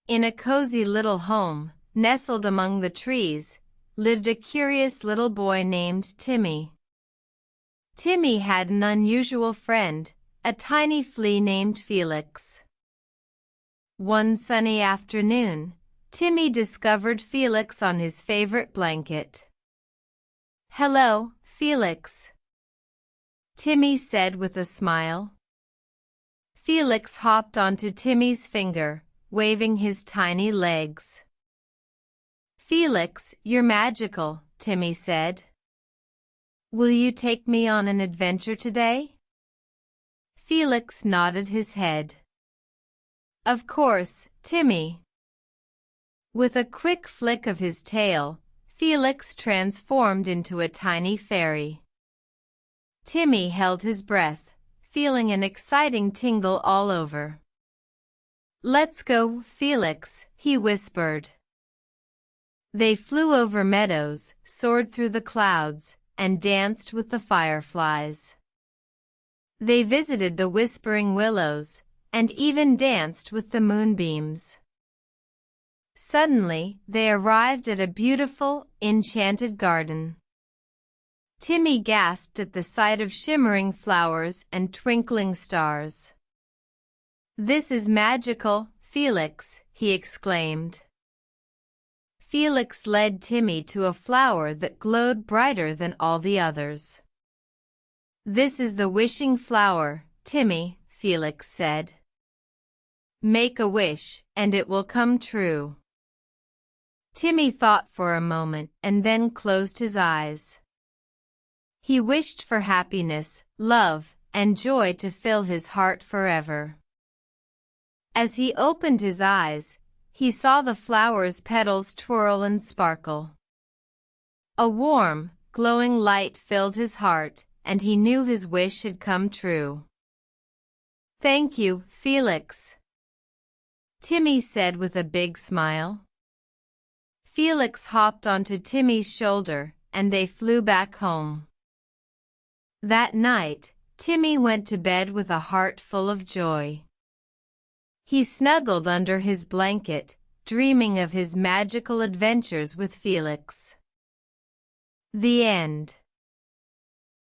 In a cozy little home, nestled among the trees, lived a curious little boy named Timmy. Timmy had an unusual friend, a tiny flea named Felix. One sunny afternoon, Timmy discovered Felix on his favorite blanket. "Hello, Felix," Timmy said with a smile. Felix hopped onto Timmy's finger, waving his tiny legs. "Felix, you're magical," Timmy said. "Will you take me on an adventure today?" Felix nodded his head. "Of course, Timmy." With a quick flick of his tail, Felix transformed into a tiny fairy. Timmy held his breath, feeling an exciting tingle all over. "Let's go, Felix," he whispered. They flew over meadows, soared through the clouds, and danced with the fireflies. They visited the whispering willows, and even danced with the moonbeams. Suddenly, they arrived at a beautiful, enchanted garden. Timmy gasped at the sight of shimmering flowers and twinkling stars. "This is magical, Felix," he exclaimed. Felix led Timmy to a flower that glowed brighter than all the others. "This is the wishing flower, Timmy," Felix said. "Make a wish, and it will come true." Timmy thought for a moment and then closed his eyes. He wished for happiness, love, and joy to fill his heart forever. As he opened his eyes, he saw the flower's petals twirl and sparkle. A warm, glowing light filled his heart, and he knew his wish had come true. "Thank you, Felix," Timmy said with a big smile. Felix hopped onto Timmy's shoulder, and they flew back home. That night, Timmy went to bed with a heart full of joy. He snuggled under his blanket, dreaming of his magical adventures with Felix. The end.